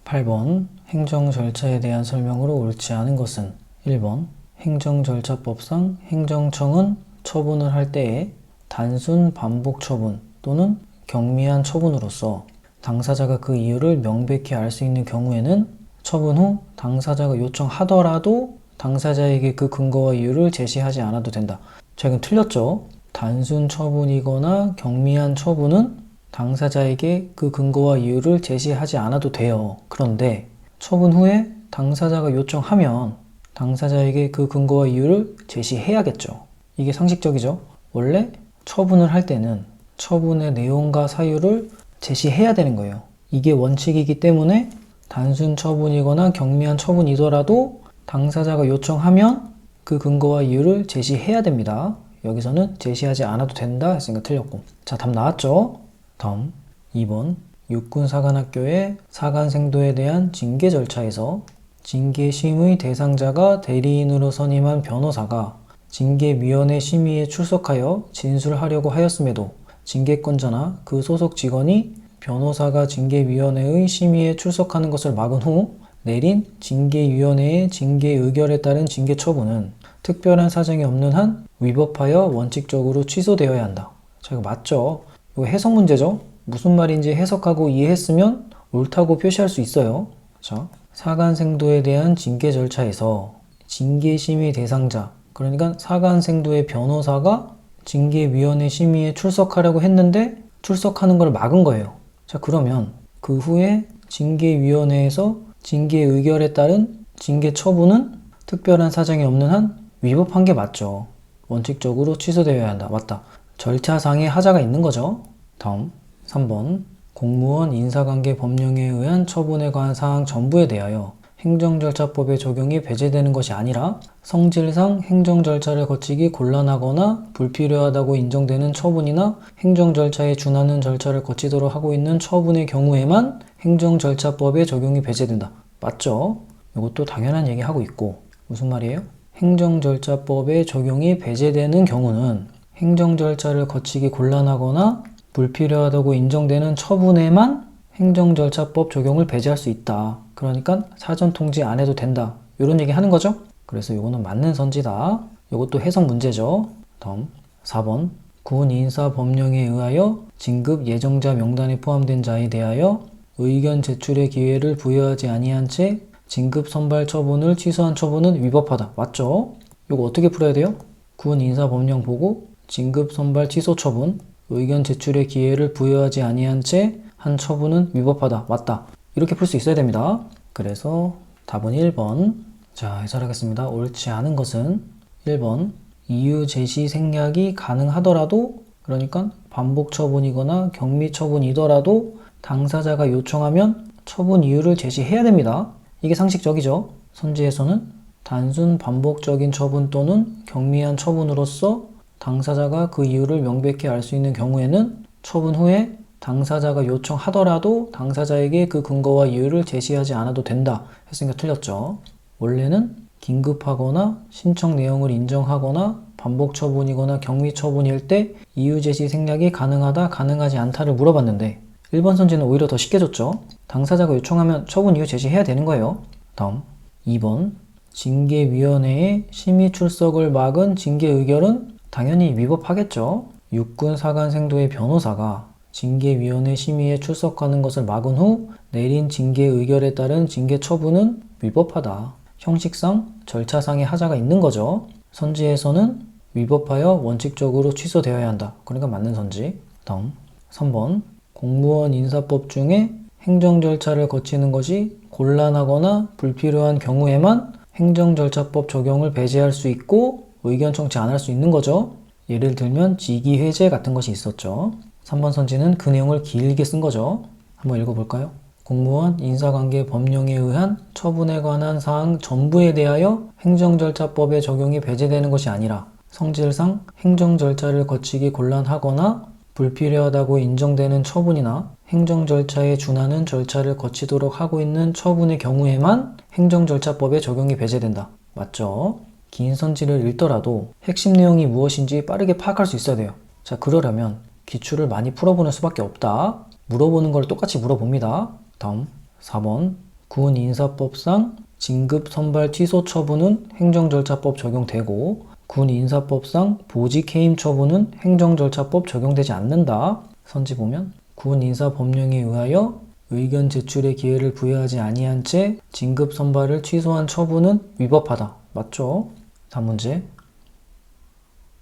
8번 행정 절차에 대한 설명으로 옳지 않은 것은 1번 행정절차법상 행정청은 처분을 할 때에 단순 반복 처분 또는 경미한 처분으로서 당사자가 그 이유를 명백히 알 수 있는 경우에는 처분 후 당사자가 요청하더라도 당사자에게 그 근거와 이유를 제시하지 않아도 된다. 자, 이건 틀렸죠? 단순 처분이거나 경미한 처분은 당사자에게 그 근거와 이유를 제시하지 않아도 돼요. 그런데 처분 후에 당사자가 요청하면 당사자에게 그 근거와 이유를 제시해야겠죠. 이게 상식적이죠. 원래 처분을 할 때는 처분의 내용과 사유를 제시해야 되는 거예요. 이게 원칙이기 때문에 단순 처분이거나 경미한 처분이더라도 당사자가 요청하면 그 근거와 이유를 제시해야 됩니다. 여기서는 제시하지 않아도 된다 했으니까 틀렸고. 자, 답 나왔죠? 다음 2번 육군사관학교의 사관생도에 대한 징계 절차에서 징계심의 대상자가 대리인으로 선임한 변호사가 징계위원회 심의에 출석하여 진술하려고 하였음에도 징계권자나 그 소속 직원이 변호사가 징계위원회의 심의에 출석하는 것을 막은 후 내린 징계위원회의 징계 의결에 따른 징계 처분은 특별한 사정이 없는 한 위법하여 원칙적으로 취소되어야 한다. 자, 이거 맞죠? 이거 해석 문제죠? 무슨 말인지 해석하고 이해했으면 옳다고 표시할 수 있어요. 자, 사관생도에 대한 징계 절차에서 징계심의 대상자, 그러니까 사관생도의 변호사가 징계위원회 심의에 출석하려고 했는데 출석하는 걸 막은 거예요. 자, 그러면 그 후에 징계위원회에서 징계 의결에 따른 징계 처분은 특별한 사정이 없는 한 위법한 게 맞죠. 원칙적으로 취소되어야 한다. 맞다. 절차상의 하자가 있는 거죠. 다음 3번 공무원 인사관계 법령에 의한 처분에 관한 사항 전부에 대하여 행정절차법의 적용이 배제되는 것이 아니라 성질상 행정절차를 거치기 곤란하거나 불필요하다고 인정되는 처분이나 행정절차에 준하는 절차를 거치도록 하고 있는 처분의 경우에만 행정절차법의 적용이 배제된다. 맞죠? 이것도 당연한 얘기하고 있고 무슨 말이에요? 행정절차법의 적용이 배제되는 경우는 행정절차를 거치기 곤란하거나 불필요하다고 인정되는 처분에만 행정절차법 적용을 배제할 수 있다. 그러니까 사전 통지 안 해도 된다. 이런 얘기 하는 거죠. 그래서 이거는 맞는 선지다. 이것도 해석 문제죠. 다음 4번 군 인사법령에 의하여 진급 예정자 명단에 포함된 자에 대하여 의견 제출의 기회를 부여하지 아니한 채 진급 선발 처분을 취소한 처분은 위법하다. 맞죠? 이거 어떻게 풀어야 돼요? 군 인사법령 보고 진급 선발 취소 처분, 의견 제출의 기회를 부여하지 아니한 채 한 처분은 위법하다. 맞다. 이렇게 풀 수 있어야 됩니다. 그래서 답은 1번. 자, 해설하겠습니다. 옳지 않은 것은 1번 이유 제시 생략이 가능하더라도, 그러니까 반복 처분이거나 경미 처분이더라도 당사자가 요청하면 처분 이유를 제시해야 됩니다. 이게 상식적이죠. 선지에서는 단순 반복적인 처분 또는 경미한 처분으로서 당사자가 그 이유를 명백히 알 수 있는 경우에는 처분 후에 당사자가 요청하더라도 당사자에게 그 근거와 이유를 제시하지 않아도 된다 했으니까 틀렸죠. 원래는 긴급하거나 신청 내용을 인정하거나 반복 처분이거나 경미 처분일 때 이유 제시 생략이 가능하다, 가능하지 않다를 물어봤는데 1번 선지는 오히려 더 쉽게 줬죠. 당사자가 요청하면 처분 이유 제시해야 되는 거예요. 다음 2번 징계위원회의 심의 출석을 막은 징계 의결은 당연히 위법하겠죠. 육군 사관생도의 변호사가 징계위원회 심의에 출석하는 것을 막은 후 내린 징계 의결에 따른 징계 처분은 위법하다. 형식상 절차상의 하자가 있는 거죠. 선지에서는 위법하여 원칙적으로 취소되어야 한다. 그러니까 맞는 선지. 다음 3번 공무원 인사법 중에 행정절차를 거치는 것이 곤란하거나 불필요한 경우에만 행정절차법 적용을 배제할 수 있고 의견 청취 안 할 수 있는 거죠. 예를 들면 직위해제 같은 것이 있었죠. 3번 선지는 그 내용을 길게 쓴 거죠. 한번 읽어볼까요? 공무원 인사관계 법령에 의한 처분에 관한 사항 전부에 대하여 행정절차법의 적용이 배제되는 것이 아니라 성질상 행정절차를 거치기 곤란하거나 불필요하다고 인정되는 처분이나 행정절차에 준하는 절차를 거치도록 하고 있는 처분의 경우에만 행정절차법의 적용이 배제된다. 맞죠? 긴 선지를 읽더라도 핵심 내용이 무엇인지 빠르게 파악할 수 있어야 돼요. 자, 그러려면 기출을 많이 풀어보는 수밖에 없다. 물어보는 걸 똑같이 물어봅니다. 다음 4번 군 인사법상 진급 선발 취소 처분은 행정절차법 적용되고 군 인사법상 보직 해임 처분은 행정절차법 적용되지 않는다. 선지 보면 군 인사법령에 의하여 의견 제출의 기회를 부여하지 아니한 채 진급 선발을 취소한 처분은 위법하다. 맞죠? 다음 문제.